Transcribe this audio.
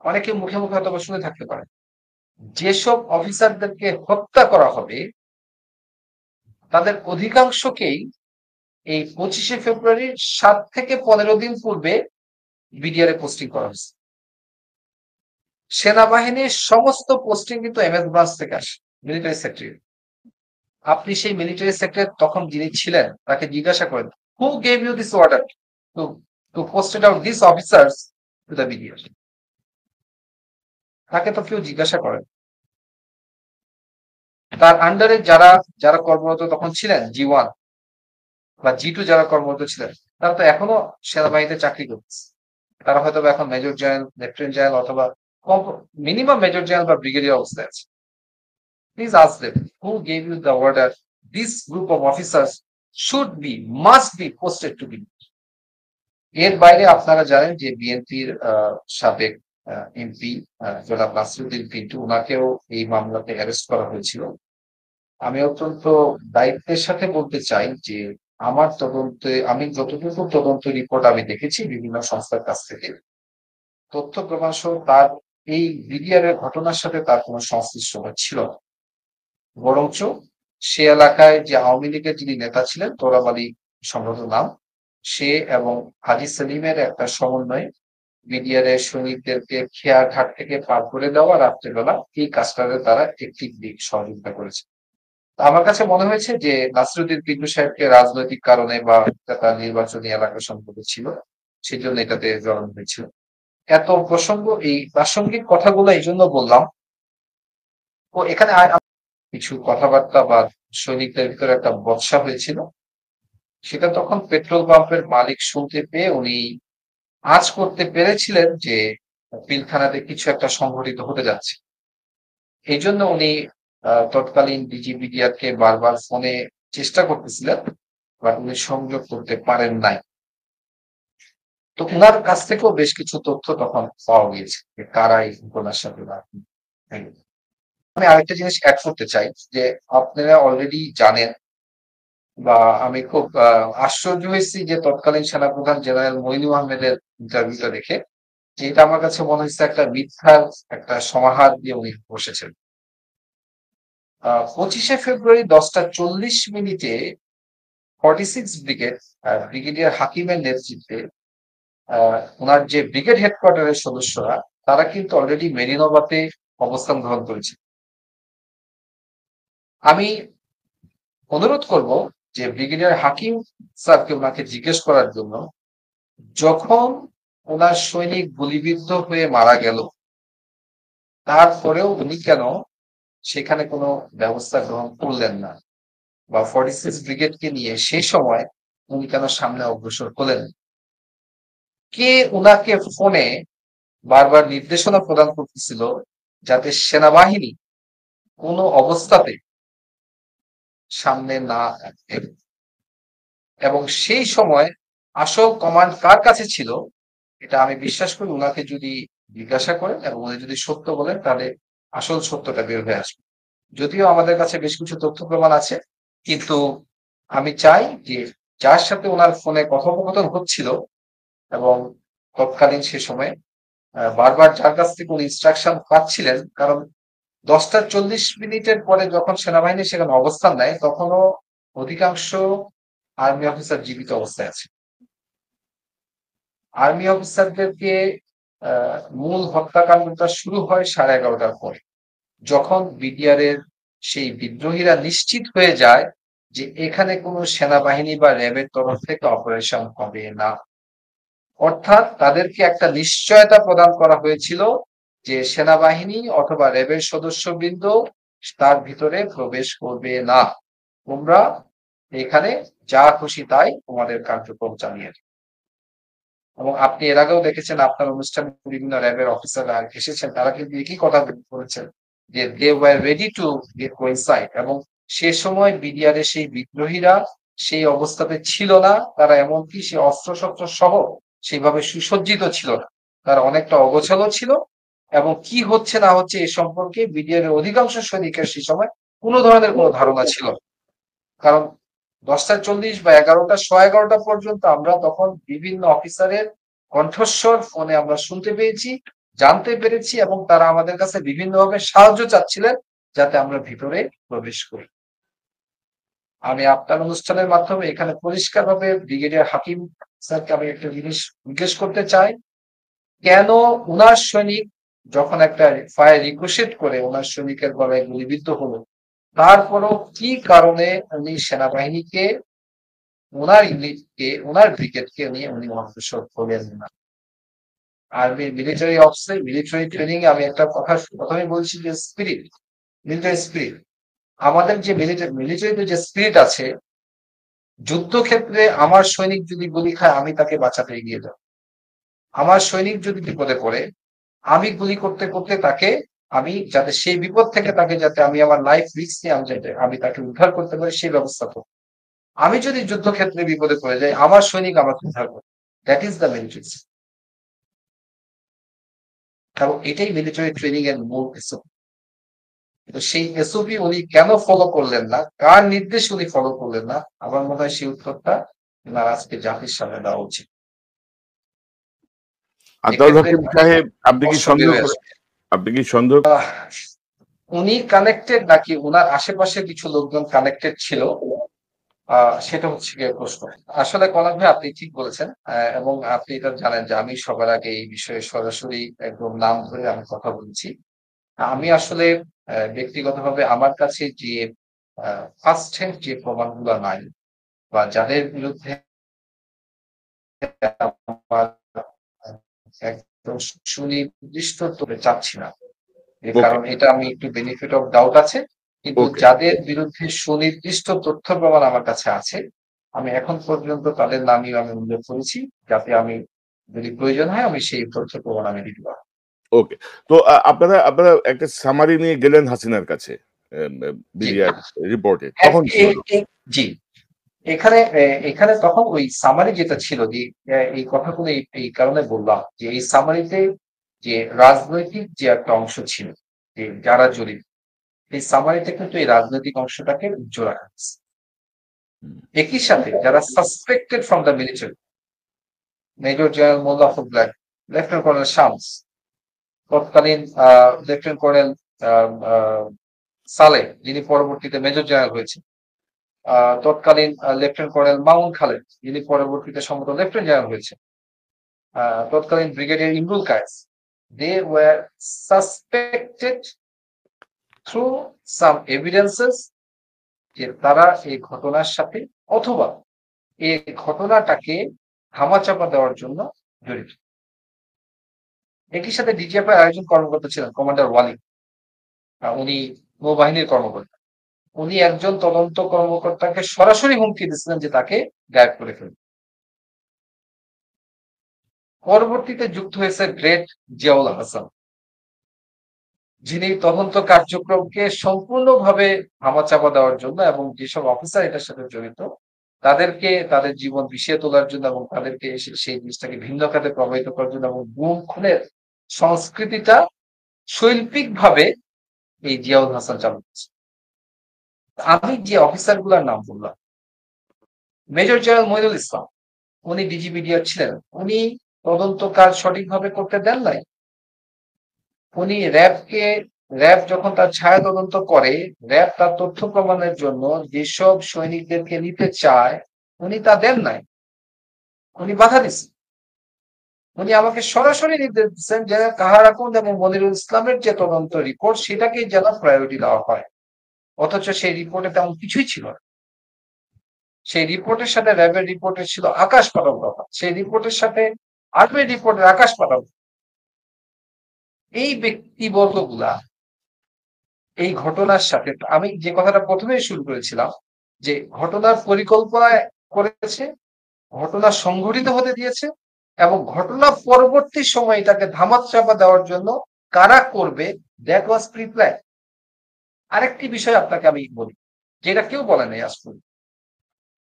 অনেকে মুখে মুখে হয়তো শুনে থাকতে পারে, যেসব অফিসারদেরকে হত্যা করা হবে তাদের অধিকাংশকেই এই 25শে ফেব্রুয়ারির 7 থেকে 15 দিন পূর্বে বিডিআর পোস্টিং করা হয়েছে। সেনাবাহিনীর সমস্ত পোস্টিং কিন্তু এমএস ব্রাঞ্চ থেকে আসে, মিলিটারি সেক্টর। আপনি সেই মিলিটারি সেক্টর তখন যিনি ছিলেন তাকে জিজ্ঞাসা করেন, who gave you this order to to posted out this officers to the BDR? তাকে তো কেউ জিজ্ঞাসা করেন। তার আন্ডারে যারা যারা কর্মরত তখন ছিলেন, জি 1 বা জি 2 যারা কর্মরত ছিলেন, তারা তো এখনো সেনাবাহিনীতে চাকরি করতেছে। তারা হয়তো এখন মেজর জেনারেল, লেফটেন্যান্ট জেনারেল অথবা মিনিমাম মেজর জেনারেল বা ব্রিগেডিয়ার অবস্থায় আছে। Please ask them, who gave you the order this group of officers should be, must be posted to be? এর বাইরে আপনারা জানেন যে বিএনপির সাবেক এমপি জনাব নাসিরুদ্দিন পিন্টু, ওনাকেও এই মামলাতে অ্যারেস্ট করা হয়েছিল। আমি অত্যন্ত দায়িত্বের সাথে বলতে চাই যে আমার তদন্তে, আমি যতটুকু তদন্ত রিপোর্ট আমি দেখেছি বিভিন্ন সংস্থার কাছ থেকে, তথ্য প্রমাণ সহ তার এই বিডিআর এর ঘটনার সাথে তার কোনো সংশ্লিষ্টতা ছিল না। বরঞ্চ সে এলাকায় যে আওয়ামী লীগের যিনি নেতা ছিলেন, তোরাব আলী সম্ভবত নাম, সে এবং হাজী সেলিমের একটা সমন্বয়ে বিডিআর এর সৈনিকদেরকে খেয়া ঘাট থেকে পার করে দেওয়া রাত্রেবেলা, এই কাজটাতে তারা একটি সহযোগিতা করেছে। আমার কাছে মনে হয়েছে যে নাসিরুদ্দিন পিন্টু সাহেবকে রাজনৈতিক কারণে বা তার নির্বাচনী এলাকা সম্পর্ক ছিল, সেজন্য এটাতে জড়ানো হয়েছিল। এত প্রসঙ্গ, এই প্রাসঙ্গিক কথাগুলো এই জন্য বললাম, ও এখানে কিছু কথাবার্তা বা সৈনিকদের ভিতরে একটা বচসা হয়েছিল, সেটা তখন পেট্রোল পাম্পের মালিক শুনতে পেয়ে উনি আঁচ করতে পেরেছিলেন যে পিলখানাতে কিছু একটা সংঘটিত হতে যাচ্ছে। এই জন্য উনি তৎকালীন ডিজিবিডিআরকে বারবার ফোনে চেষ্টা করতেছিলেন, বাট উনি সংযোগ করতে পারেন নাই। তো উনার কাছ থেকেও বেশ কিছু তথ্য তখন পাওয়া গিয়েছে যে কারা এই ঘটনার সাথে। আমি আরেকটা জিনিস অ্যাড করতে চাই যে আপনারা অলরেডি জানেন, বা আমি খুব আশ্চর্য হয়েছি যে তৎকালীন সেনাপ্রধান জেনারেল মইনু আহমেদের ইন্টারভিউটা দেখে, যে এটা আমার কাছে মনে হচ্ছে একটা মিথ্যার একটা সমাহার দিয়ে উনি বসেছেন। 25শে ফেব্রুয়ারি 10টা 40 মিনিটে 46 ব্রিগেড ব্রিগেডিয়ার হাকিমের নেতৃত্বে ওনার যে ব্রিগেড হেডকোয়ার্টারের সদস্যরা, তারা কিন্তু অলরেডি মেরিনোবাতে অবস্থান গ্রহণ করেছে। আমি অনুরোধ করব যে ব্রিগেডিয়ার হাকিম স্যারকে ওনাকে জিজ্ঞেস করার জন্য, যখন ওনার সৈনিক গুলিবিদ্ধ হয়ে মারা গেল, তারপরেও উনি কেন সেখানে কোনো ব্যবস্থা গ্রহণ করলেন না, বা 46 ব্রিগেডকে নিয়ে সেই সময় উনি কেন সামনে অগ্রসর হলেন? কে উনাকে ফোনে বারবার নির্দেশনা প্রদান করতেছিল যাতে সেনাবাহিনী কোনো অবস্থাতে সামনে না আসে? এবং সেই সময় আসল কমান্ড কার কাছে ছিল, এটা আমি বিশ্বাস করি উনাকে যদি জিজ্ঞাসা করেন এবং উনি যদি সত্য বলেন, তাহলে আসল সত্যটা বের হয়ে আসবে। যদিও আমাদের কাছে বেশ কিছু তথ্য প্রমাণ আছে, কিন্তু আমি চাই যে যার সাথে ওনার ফোনে কথোপকথন হচ্ছিল এবং তৎকালীন সে সময়ে বারবার যার কাছ থেকে উনি ইনস্ট্রাকশন পাচ্ছিলেন, কারণ 10টা 40 মিনিটের পরে যখন সেনাবাহিনী সেখানে অবস্থান নেয়, তখনও অধিকাংশ আর্মি অফিসার জীবিত অবস্থায় আছে। আর্মি অফিসারদেরকে মূল হত্যাকাণ্ডটা শুরু হয় 11:30টার পরে, যখন বিডিআর এর সেই বিদ্রোহীরা নিশ্চিত হয়ে যায় যে এখানে কোনো সেনাবাহিনী বা র্যাবের তরফ থেকে অপারেশন হবে না। অর্থাৎ তাদেরকে একটা নিশ্চয়তা প্রদান করা হয়েছিল যে সেনাবাহিনী অথবা র্যাবের সদস্যবৃন্দ তার ভিতরে প্রবেশ করবে না, তোমরা এখানে যা খুশি তাই তোমাদের কার্যক্রম চালিয়ে। এবং আপনি এর আগেও দেখেছেন, আপনার অনুষ্ঠানে বিভিন্ন র্যাবের অফিসাররা এসেছেন, তারা কিন্তু একই কথা বলেছেন যে they were ready to get coincide. এবং সে সময় বিডিআর এর সেই বিদ্রোহীরা সেই অবস্থাতে ছিল না, তারা এমনকি সে অস্ত্রশস্ত্র সহ সেইভাবে সুসজ্জিত ছিল না, তারা অনেকটা অগোছালো ছিল। এবং কি হচ্ছে না হচ্ছে এ সম্পর্কে বিডিআর এর অধিকাংশ সৈনিকের সেই সময় কোনো ধরনের কোনো ধারণা ছিল না। কারণ 10টা 40 বা 11টা 11:15 পর্যন্ত আমরা তখন বিভিন্ন অফিসারের কণ্ঠস্বর ফোনে আমরা শুনতে পেয়েছি, জানতে পেরেছি এবং তারা আমাদের কাছে বিভিন্নভাবে সাহায্য চাচ্ছিলেন যাতে আমরা ভিতরে প্রবেশ করি। আমি আপনার অনুষ্ঠানের মাধ্যমে এখানে পরিষ্কারভাবে ব্রিগেডিয়ার হাকিম স্যারকে আমি একটা জিনিস জিজ্ঞেস করতে চাই, কেন উনার সৈনিক যখন একটা ফায়ার রিকোয়েস্ট করে ওনার সৈনিকের গলায় গুলিবিদ্ধ হলো, তারপরও কি কারণে উনি সেনাবাহিনীকে ওনার ইউনিটকে ওনার ব্রিগেডকে নিয়ে উনি অগ্রসর হলেন না? আর্মি মিলিটারি অফিসে মিলিটারি ট্রেনিং আমি একটা কথা প্রথমে বলছি যে স্পিরিট, মিলিটারি স্পিরিট, আমাদের যে মিলিটারিতে যে স্পিরিট আছে, যুদ্ধক্ষেত্রে আমার সৈনিক যদি গুলি খায় আমি তাকে বাঁচাতে এগিয়ে যাব। আমার সৈনিক যদি বিপদে পড়ে আমি গুলি করতে করতে তাকে আমি যাতে সেই বিপদ থেকে তাকে যাতে আমি আমার লাইফ রিস্ক নিয়ে আমি যাতে আমি তাকে উদ্ধার করতে পারি সেই ব্যবস্থা করব। আমি যদি যুদ্ধক্ষেত্রে বিপদে পড়ে যাই আমার সৈনিক আমাকে উদ্ধার করবে। That is the military. এবং এটাই মিলিটারি ট্রেনিং এর মূল এসওপি। তো সেই এসওপি উনি কেন ফলো করলেন না, কার নির্দেশ উনি ফলো করলেন না, আমার মনে হয় সেই উত্তরটা ওনার আজকে জাতির সামনে দেওয়া উচিত। আতাউল হাকিম সাহেব, আপনি কি সন্দেহ উনি কানেক্টেড নাকি উনার আশেপাশে কিছু লোকজন কানেক্টেড ছিল, সেটা হচ্ছে গিয়ে প্রশ্ন। আসলে কনক ভাই আপনি ঠিক বলেছেন, এবং আপনি এটা জানেন যে আমি সবার আগে এই বিষয়ে সরাসরি একদম নাম ধরে আমি কথা বলছি। আমি আসলে ব্যক্তিগতভাবে আমার কাছে যে ফার্স্ট হ্যান্ড যে প্রমাণগুলো নাই বা যাদের বিরুদ্ধে আমার একদম সুনির্দিষ্ট তথ্য চাচ্ছি না, কারণ এটা আমি একটু বেনিফিট অফ ডাউট আছে, কিন্তু যাদের বিরুদ্ধে সুনির্দিষ্ট তথ্য প্রমাণ আমার কাছে আছে আমি এখন পর্যন্ত তাদের নামই আমি উল্লেখ করেছি, যাতে আমি যদি প্রয়োজন হয় আমি সেই তথ্য প্রমাণ আমি দিতে পারবো। ওকে। তো আপনারা আপনারা একটা সামারি নিয়ে গেলেন হাসিনার কাছে বিডিআর রিপোর্টে, তখন জি, এখানে এখানে তখন ওই সামারি যেটা ছিল যে এই কথাগুলো এই কারণে বললাম যে এই সামারিতে যে রাজনৈতিক যে একটা অংশ ছিল, যে যারা জড়িত, এই সামারিতে কিন্তু এই রাজনৈতিক অংশটাকে উজ্জ্বল রাখা হয়েছে। একই সাথে যারা suspected from the military, major general Molla Fazlak, lieutenant colonel Shams, তৎকালীন লেফটেন্যান্ট কর্নেল সালেহ যিনি পরবর্তীতে মেজর জেনারেল হয়েছে, তৎকালীন লেফটেন্যান্ট কর্নেল মামুন খালেদ যিনি পরবর্তীতে সম্ভবত লেফটেন্যান্ট জেনারেল হয়েছে, তৎকালীন brigadier Imrul Kayes, they were suspected through some evidences যে তারা এই ঘটনার সাথে অথবা এই ঘটনাটাকে ধামাচাপা দেওয়ার জন্য জড়িত। একই সাথে ডিজিএফআই আরেকজন কর্মকর্তা ছিলেন কমান্ডার ওয়ালি, উনি নৌবাহিনীর কর্মকর্তা, উনি একজন তদন্ত কর্মকর্তাকে সরাসরি হুমকি দিচ্ছিলেন যে তাকে গায়েব করে ফেলবে। পরবর্তীতে যুক্ত হয়েছে গ্রেট জিয়াউল হাসান, যিনি তদন্ত কার্যক্রমকে সম্পূর্ণভাবে ধামাচাপা দেওয়ার জন্য এবং যেসব অফিসার এটার সাথে জড়িত তাদেরকে তাদের জীবন বিষিয়ে তোলার জন্য এবং তাদেরকে সেই জিনিসটাকে ভিন্ন খাতে প্রভাবিত করার জন্য এবং গুম খুনের সংস্কৃতিটা শৈল্পিক ভাবে এই জিয়াউল হাসান চালু করেছে। আমি যে অফিসার গুলার নাম বললাম, মেজর জেনারেল মইনুল ইসলাম, উনি ডিজিবিডিআর ছিলেন, উনি তদন্ত কাজ সঠিকভাবে করতে দেন নাই। উনি র্যাব যখন তার ছায়া তদন্ত করে, র্যাব তার তথ্য প্রমাণের জন্য যেসব সৈনিকদেরকে নিতে চায় উনি তা দেন নাই, উনি বাধা দিচ্ছেন। উনি আমাকে সরাসরি নির্দেশ দিচ্ছেন যে কাহারাকুন্দ এবং মনিরুল ইসলামের যে তদন্ত রিপোর্ট সেটাকে যেন প্রায়োরিটি দেওয়া হয়, অথচ সেই রিপোর্টে তেমন কিছুই ছিল না। সেই রিপোর্টের সাথে র্যাবের রিপোর্টের ছিল আকাশ পাতাল তফাৎ, সেই রিপোর্টের সাথে আর্মির রিপোর্টের আকাশ পাতাল। এই ব্যক্তিবর্গগুলা এই ঘটনার সাথে আমি যে কথাটা প্রথমেই শুরু করেছিলাম যে ঘটনার পরিকল্পনা করেছে, ঘটনা সংঘটিত হতে দিয়েছে এবং ঘটনা পরবর্তী সময় এটাকে ধামাচাপা দেওয়ার জন্য কারা করবে দ্যাট ওয়াজ প্রি প্ল্যান। আরেকটি বিষয় আপনাকে আমি বলি যেটা কেউ বলে নাই আজ পর্যন্ত,